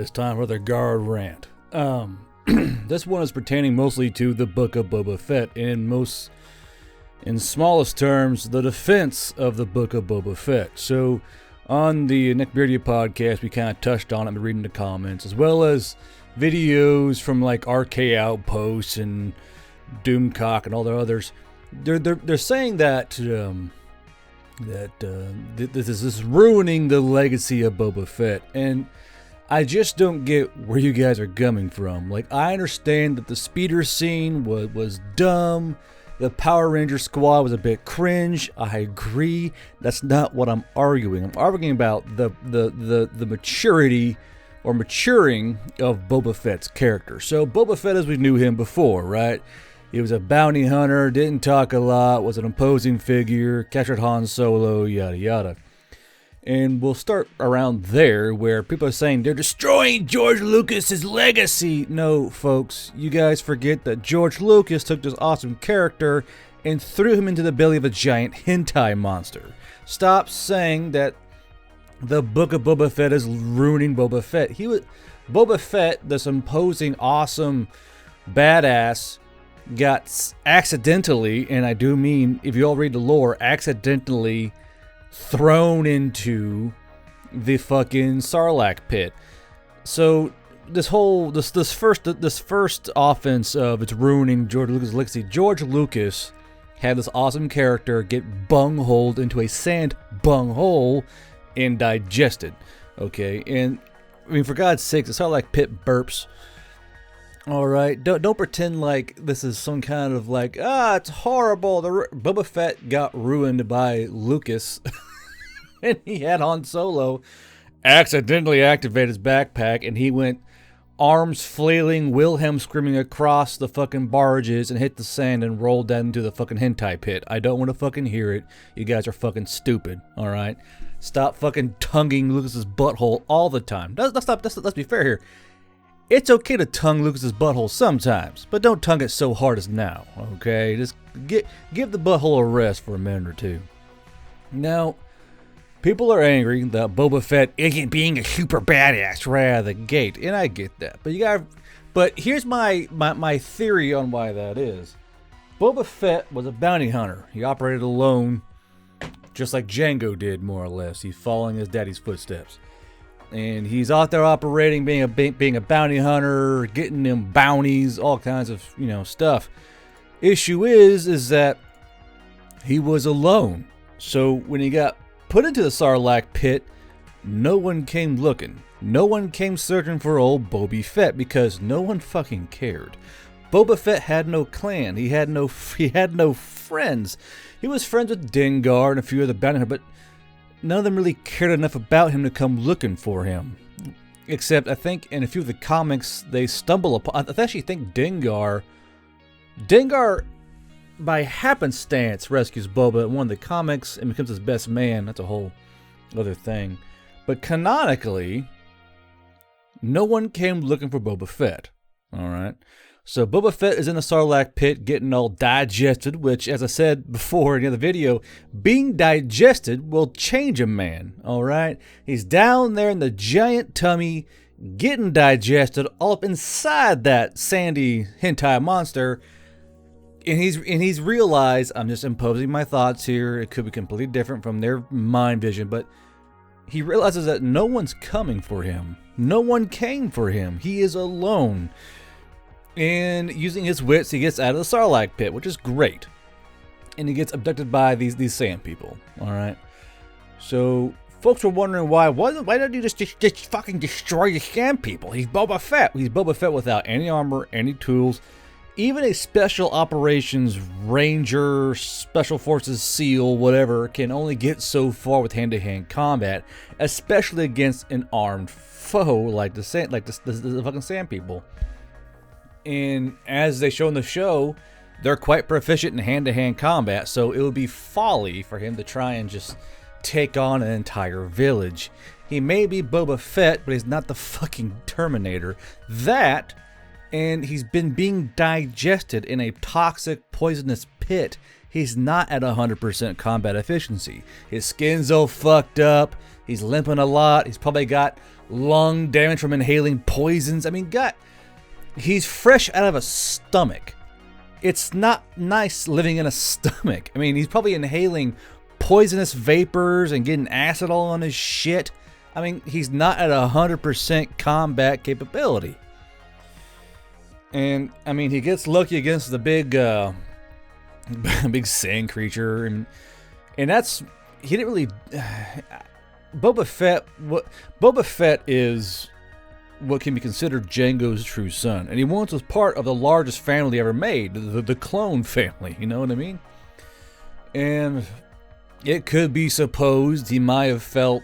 it's time for the guard rant. This one is pertaining mostly to the Book of Boba Fett, and in smallest terms, the defense of the Book of Boba Fett. So, on the Neckbeardia podcast, we kind of touched on it, reading the comments, as well as videos from like RK Outposts and Doomcock and all the others. They're saying that this is ruining the legacy of Boba Fett, and I just don't get where you guys are coming from. Like, I understand that the speeder scene was dumb. The Power Ranger squad was a bit cringe. I agree. That's not what I'm arguing. I'm arguing about the maturity or maturing of Boba Fett's character. So Boba Fett, as we knew him before, right? He was a bounty hunter, didn't talk a lot, was an imposing figure, captured Han Solo, yada yada. And we'll start around there, where people are saying they're destroying George Lucas's legacy. No, folks, you guys forget that George Lucas took this awesome character and threw him into the belly of a giant hentai monster. Stop saying that the Book of Boba Fett is ruining Boba Fett. Boba Fett, this imposing, awesome, badass, got accidentally, and I do mean, if you all read the lore, accidentally thrown into the fucking Sarlacc pit. So this first offense of it's ruining George Lucas' legacy. George Lucas had this awesome character get bung-holed into a sand bung-hole and digested. Okay, and I mean, for God's sake, the Sarlacc pit burps. All right, don't pretend like this is some kind of like, it's horrible. Boba Fett got ruined by Lucas, and he had Han Solo accidentally activate his backpack, and he went arms flailing, Wilhelm screaming across the fucking barges, and hit the sand and rolled down into the fucking hentai pit. I don't want to fucking hear it. You guys are fucking stupid. All right, stop fucking tonguing Lucas's butthole all the time. Let's be fair here. It's okay to tongue Lucas's butthole sometimes, but don't tongue it so hard as now, okay? Just give the butthole a rest for a minute or two. Now, people are angry that Boba Fett isn't being a super badass right out of the gate, and I get that. But here's my theory on why that is. Boba Fett was a bounty hunter. He operated alone, just like Jango did, more or less. He's following his daddy's footsteps. And he's out there operating, being a bounty hunter, getting them bounties, all kinds of, stuff. Issue is that he was alone. So when he got put into the Sarlacc pit, no one came looking. No one came searching for old Boba Fett because no one fucking cared. Boba Fett had no clan. He had no friends. He was friends with Dengar and a few other bounty hunters, but none of them really cared enough about him to come looking for him. Except, I think, in a few of the comics, they stumble upon... I actually think Dengar, by happenstance, rescues Boba in one of the comics and becomes his best man. That's a whole other thing. But canonically, no one came looking for Boba Fett. Alright? So Boba Fett is in the Sarlacc pit getting all digested, which, as I said before in the other video, being digested will change a man, alright? He's down there in the giant tummy, getting digested all up inside that sandy hentai monster, and he's realized, I'm just imposing my thoughts here, it could be completely different from their mind vision, but he realizes that no one's coming for him. No one came for him. He is alone. And using his wits, he gets out of the Sarlacc pit, which is great. And he gets abducted by these sand people. Alright. So, folks were wondering why don't you just fucking destroy the sand people? He's Boba Fett. He's Boba Fett without any armor, any tools. Even a special operations ranger, special forces SEAL, whatever, can only get so far with hand-to-hand combat, especially against an armed foe like the fucking sand people. And as they show in the show, they're quite proficient in hand-to-hand combat, so it would be folly for him to try and just take on an entire village. He may be Boba Fett, but he's not the fucking Terminator. That, and he's been being digested in a toxic, poisonous pit. He's not at 100% combat efficiency. His skin's all fucked up. He's limping a lot. He's probably got lung damage from inhaling poisons. I mean, God, he's fresh out of a stomach. It's not nice living in a stomach. I mean, he's probably inhaling poisonous vapors and getting acid all on his shit. I mean, he's not at 100% combat capability. And, I mean, he gets lucky against the big sand creature. And that's, he didn't really, Boba Fett is what can be considered Jango's true son. And he once was part of the largest family ever made, the clone family, you know what I mean? And it could be supposed he might have felt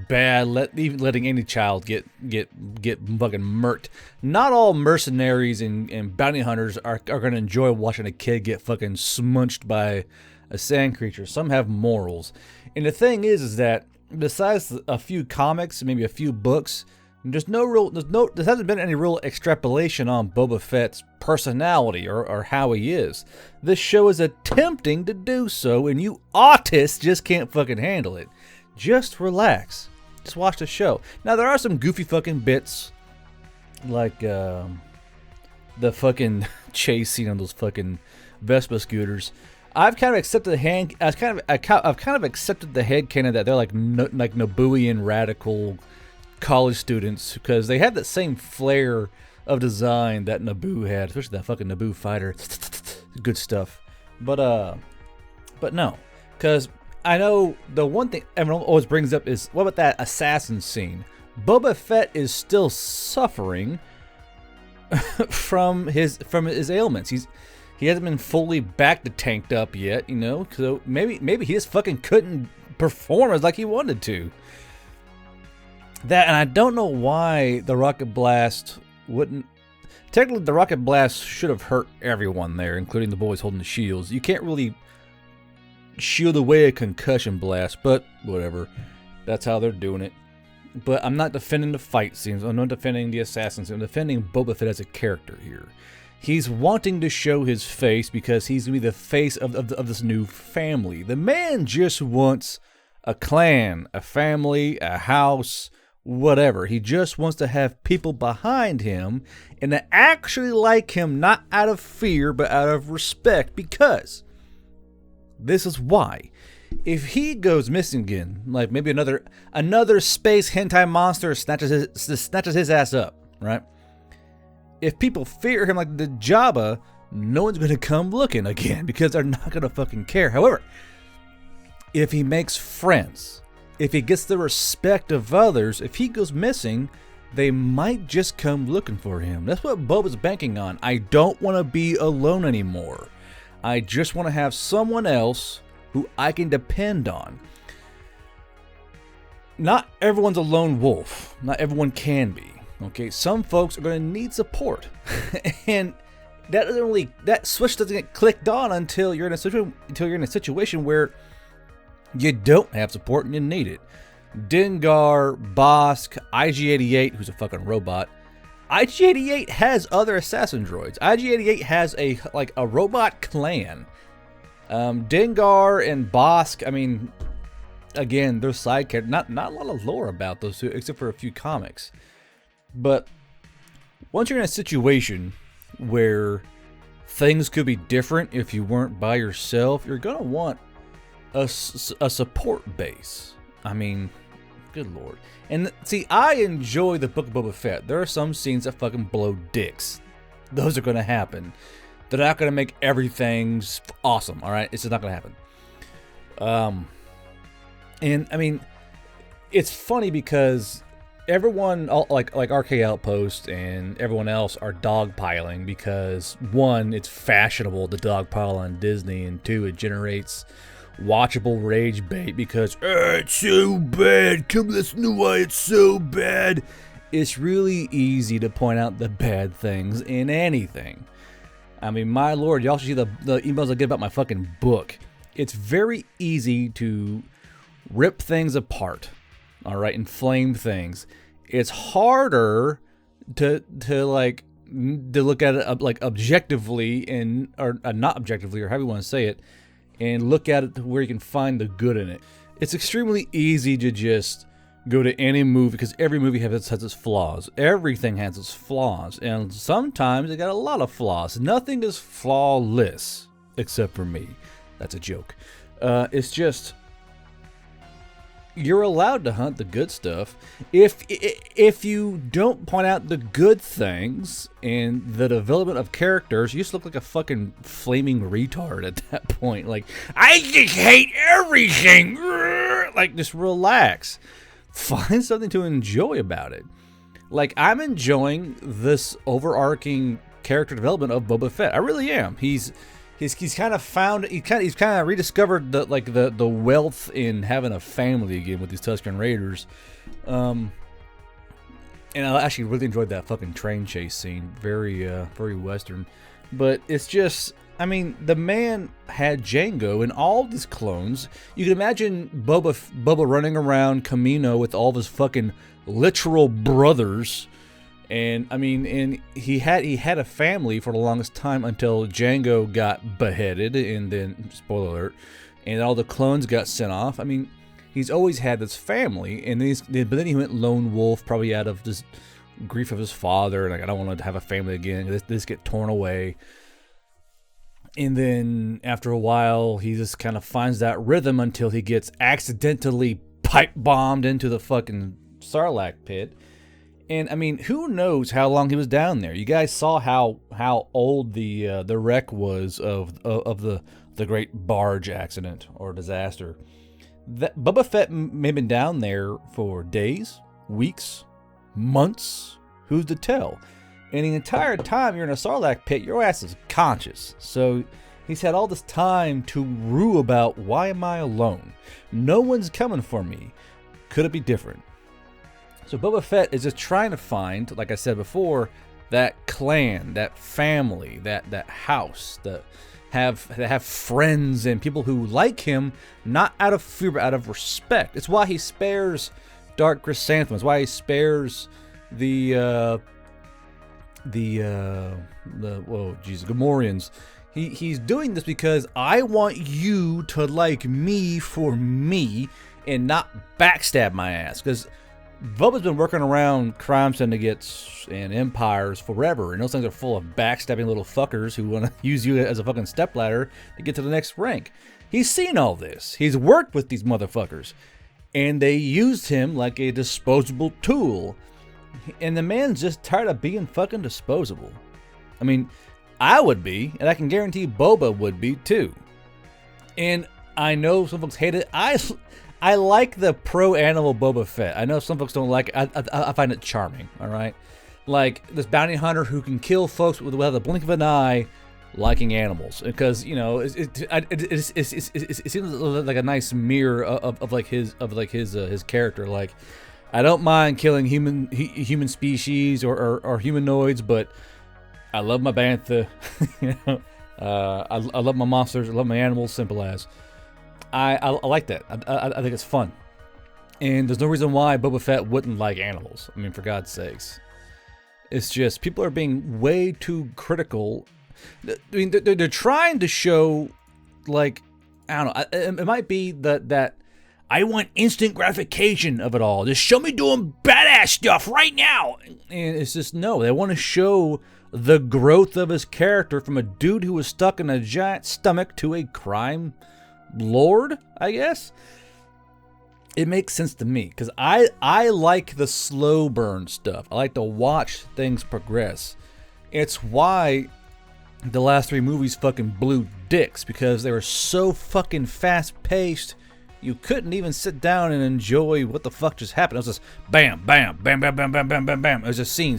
bad even letting any child get fucking murked. Not all mercenaries and bounty hunters are going to enjoy watching a kid get fucking smunched by a sand creature. Some have morals. And the thing is that besides a few comics, maybe a few books, there hasn't been any real extrapolation on Boba Fett's personality or how he is. This show is attempting to do so, and you autists just can't fucking handle it. Just relax. Just watch the show. Now, there are some goofy fucking bits, like the fucking chase scene on those fucking Vespa scooters. I've kind of accepted the headcanon that they're like Nabooian radical college students, because they had that same flair of design that Naboo had, especially that fucking Naboo fighter. Good stuff. But no, because I know the one thing everyone always brings up is, what about that assassin scene? Boba Fett is still suffering from his ailments. He hasn't been fully back to tanked up yet, you know. So maybe he just fucking couldn't perform as like he wanted to. That, and I don't know why the rocket blast wouldn't. Technically, the rocket blast should have hurt everyone there, including the boys holding the shields. You can't really shield away a concussion blast, but whatever. That's how they're doing it. But I'm not defending the fight scenes. I'm not defending the assassins. I'm defending Boba Fett as a character here. He's wanting to show his face because he's going to be the face of this new family. The man just wants a clan, a family, a house, whatever. He just wants to have people behind him and to actually like him, not out of fear, but out of respect, because this is why. If he goes missing again, like maybe another space hentai monster snatches his ass up, right? If people fear him like the Jabba, no one's going to come looking again because they're not going to fucking care. However, if he makes friends, if he gets the respect of others, if he goes missing, they might just come looking for him. That's what Boba's banking on. I don't want to be alone anymore. I just want to have someone else who I can depend on. Not everyone's a lone wolf. Not everyone can be. Okay, some folks are going to need support, and that switch doesn't get clicked on until you're in a situation where you don't have support and you need it. Dengar, Bosk, IG-88, who's a fucking robot. IG-88 has other assassin droids. IG-88 has a robot clan. Dengar and Bosk, I mean, again, they're side characters. Not a lot of lore about those two, except for a few comics. But once you're in a situation where things could be different if you weren't by yourself, you're gonna want a support base. I mean, good lord. And see, I enjoy the Book of Boba Fett. There are some scenes that fucking blow dicks. Those are gonna happen. They're not gonna make everything awesome. All right, it's just not gonna happen. And I mean, it's funny because everyone, like RK Outpost and everyone else, are dogpiling because, one, it's fashionable to dogpile on Disney, and two, it generates watchable rage bait because it's so bad. Come listen to why it's so bad. It's really easy to point out the bad things in anything. I mean, my lord, y'all should see the emails I get about my fucking book. It's very easy to rip things apart. All right, inflame things. It's harder to look at it like objectively or not objectively, or however you want to say it, and look at it to where you can find the good in it. It's extremely easy to just go to any movie, because every movie has its flaws. Everything has its flaws, and sometimes it got a lot of flaws. Nothing is flawless, except for me. That's a joke. It's just, you're allowed to hunt the good stuff. If you don't point out the good things and the development of characters, you just look like a fucking flaming retard at that point. Like, I just hate everything. Like, just relax. Find something to enjoy about it. Like, I'm enjoying this overarching character development of Boba Fett. I really am. He's kind of found, he's kind of rediscovered the wealth in having a family again with these Tusken Raiders. And I actually really enjoyed that fucking train chase scene. Very Western. But it's just, I mean, the man had Jango and all these clones. You can imagine Boba running around Kamino with all of his fucking literal brothers. And I mean, and he had a family for the longest time until Jango got beheaded, and then, spoiler alert, and all the clones got sent off. I mean, he's always had this family, and but then he went lone wolf, probably out of this grief of his father. Like, I don't want to have a family again. This get torn away. And then after a while, he just kind of finds that rhythm until he gets accidentally pipe bombed into the fucking Sarlacc pit. And I mean, who knows how long he was down there? You guys saw how old the wreck was of the great barge accident or disaster. Boba Fett may have been down there for days, weeks, months. Who's to tell? And the entire time you're in a Sarlacc pit, your ass is conscious. So he's had all this time to rue about, why am I alone? No one's coming for me. Could it be different? So Boba Fett is just trying to find, like I said before, that clan, that family, that house, that have friends and people who like him, not out of fear but out of respect. It's why he spares Dark Chrysanthemum. It's why he spares the Gamorreans. He's doing this because I want you to like me for me and not backstab my ass. Because Boba's been working around crime syndicates and empires forever, and those things are full of backstabbing little fuckers who want to use you as a fucking stepladder to get to the next rank. He's seen all this. He's worked with these motherfuckers, and they used him like a disposable tool. And the man's just tired of being fucking disposable. I mean, I would be, and I can guarantee Boba would be too. And I know some folks hate it. I like the pro-animal Boba Fett. I know some folks don't like it. I find it charming, all right? Like, this bounty hunter who can kill folks without the blink of an eye, liking animals. Because, you know, it seems like a nice mirror of his character. Like, I don't mind killing human species or humanoids, but I love my bantha. You know? I love my monsters. I love my animals, simple as. I like that. I think it's fun. And there's no reason why Boba Fett wouldn't like animals. I mean, for God's sakes. It's just, people are being way too critical. I mean, they're trying to show, like, I don't know. It might be that I want instant gratification of it all. Just show me doing badass stuff right now. And it's just, no. They want to show the growth of his character from a dude who was stuck in a giant stomach to a crime lord, I guess. It makes sense to me because I like the slow burn stuff. I like to watch things progress. It's why the last 3 movies fucking blew dicks, because they were so fucking fast paced. You couldn't even sit down and enjoy what the fuck just happened. It was just bam, bam, bam, bam, bam, bam, bam, bam, bam. It was just scene,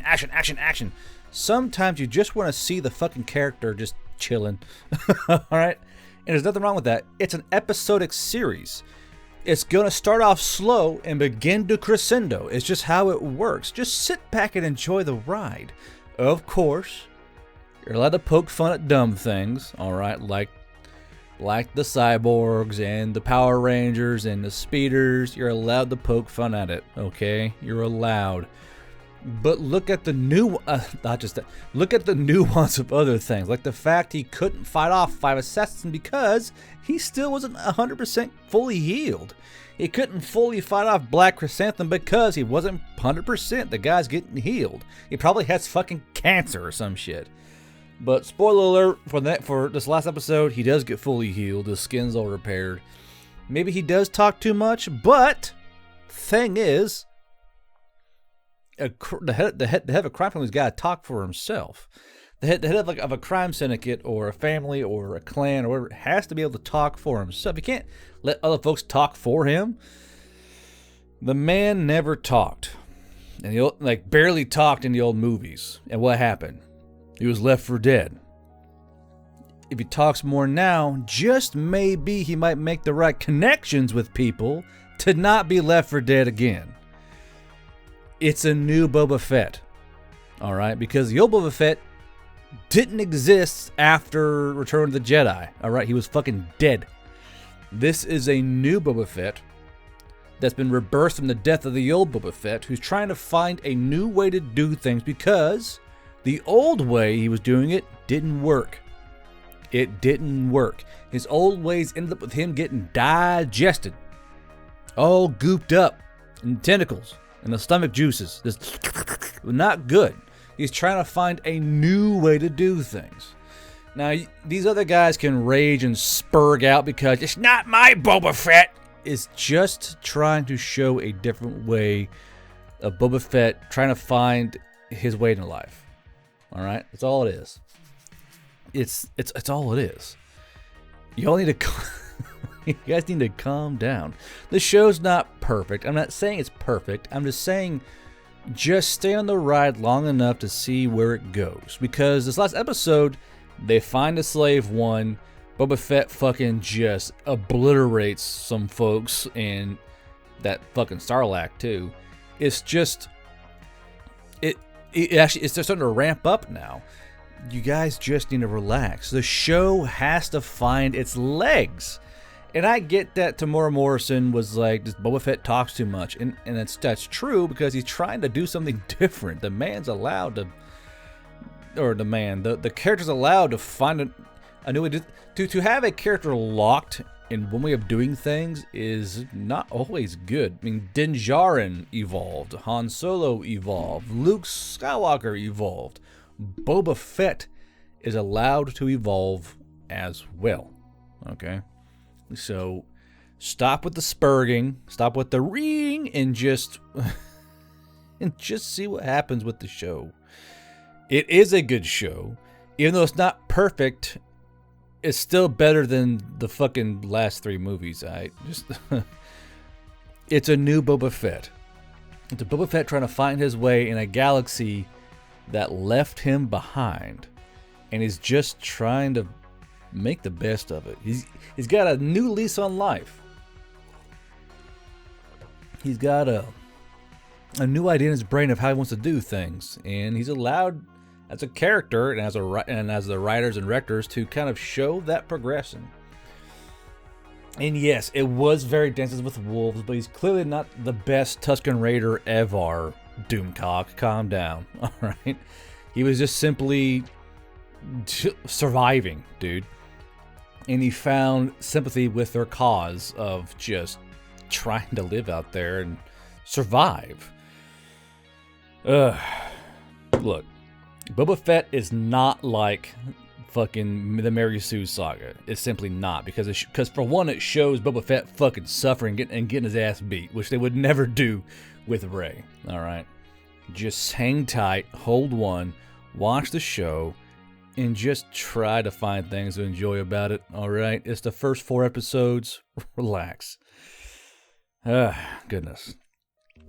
action, action, action. Sometimes you just want to see the fucking character just chilling. All right? And there's nothing wrong with that. It's an episodic series. It's going to start off slow and begin to crescendo. It's just how it works. Just sit back and enjoy the ride. Of course, you're allowed to poke fun at dumb things, all right? Like the cyborgs and the Power Rangers and the speeders. You're allowed to poke fun at it, okay? You're allowed. But look at the not just that. Look at the nuance of other things, like the fact he couldn't fight off 5 assassins because he still wasn't 100% fully healed. He couldn't fully fight off Black Chrysanthemum because he wasn't 100%. The guy's getting healed. He probably has fucking cancer or some shit. But spoiler alert for this last episode, he does get fully healed. His skin's all repaired. Maybe he does talk too much, but thing is, the head of a crime family's got to talk for himself. The head of a crime syndicate or a family or a clan or whatever has to be able to talk for himself. You can't let other folks talk for him. The man never talked, and he barely talked in the old movies. And what happened? He was left for dead. If he talks more now, just maybe he might make the right connections with people to not be left for dead again. It's a new Boba Fett, all right? Because the old Boba Fett didn't exist after Return of the Jedi, all right? He was fucking dead. This is a new Boba Fett that's been rebirthed from the death of the old Boba Fett, who's trying to find a new way to do things because the old way he was doing it didn't work. It didn't work. His old ways ended up with him getting digested, all gooped up in tentacles and the stomach juices. This not good. He's trying to find a new way to do things. Now, these other guys can rage and spurg out because it's not my Boba Fett. It's just trying to show a different way of Boba Fett trying to find his way in life. All right, that's all it is. It's all it is. You all need to. You guys need to calm down. The show's not perfect. I'm not saying it's perfect. I'm just saying, just stay on the ride long enough to see where it goes. Because this last episode, they find a slave one. Boba Fett fucking just obliterates some folks, and that fucking Sarlacc too. It's just, it's just starting to ramp up now. You guys just need to relax. The show has to find its legs. And I get that Tamora Morrison was like, this Boba Fett talks too much. And that's true because he's trying to do something different. The man's allowed to, or the character's allowed to find a new way to have a character locked in one way of doing things is not always good. I mean, Din Djarin evolved, Han Solo evolved, Luke Skywalker evolved. Boba Fett is allowed to evolve as well. Okay? So, stop with the spurging, stop with the ring, and just see what happens with the show. It is a good show. Even though it's not perfect, it's still better than the fucking last 3 movies. It's a new Boba Fett. It's a Boba Fett trying to find his way in a galaxy that left him behind, and he's just trying to make the best of it. He's got a new lease on life. He's got a new idea in his brain of how he wants to do things, and he's allowed as a character and as the writers and directors to kind of show that progression. And yes, it was very Dances with Wolves, but he's clearly not the best Tusken Raider ever. Doomcock, calm down. All right, he was just simply surviving, dude. And he found sympathy with their cause of just trying to live out there and survive. Look, Boba Fett is not like fucking the Mary Sue saga. It's simply not, because for one, it shows Boba Fett fucking suffering and getting his ass beat, which they would never do with Rey. All right, just hang tight, hold one, watch the show, and just try to find things to enjoy about it. All right, it's the first 4 episodes. Relax. Goodness.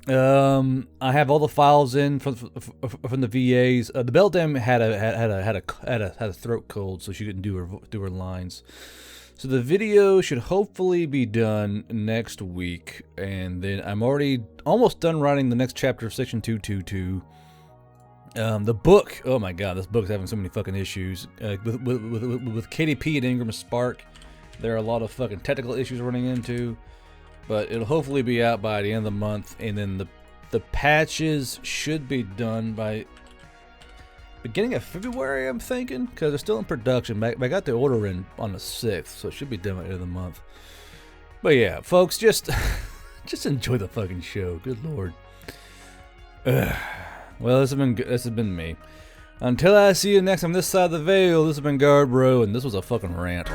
I have all the files in from the VAs. The Beldam had a throat cold, so she couldn't do her lines. So the video should hopefully be done next week, and then I'm already almost done writing the next chapter of Section 222. The book, oh my god, this book's having so many fucking issues. With KDP and Ingram Spark, there are a lot of fucking technical issues running into. But it'll hopefully be out by the end of the month, and then the The patches should be done by beginning of February, I'm thinking, because they're still in production. I got the order in on the 6th, so it should be done by the end of the month. But yeah, folks, just enjoy the fucking show. Good lord. Well, this has been me. Until I see you next time this side of the veil, this has been Guard Bro, and this was a fucking rant.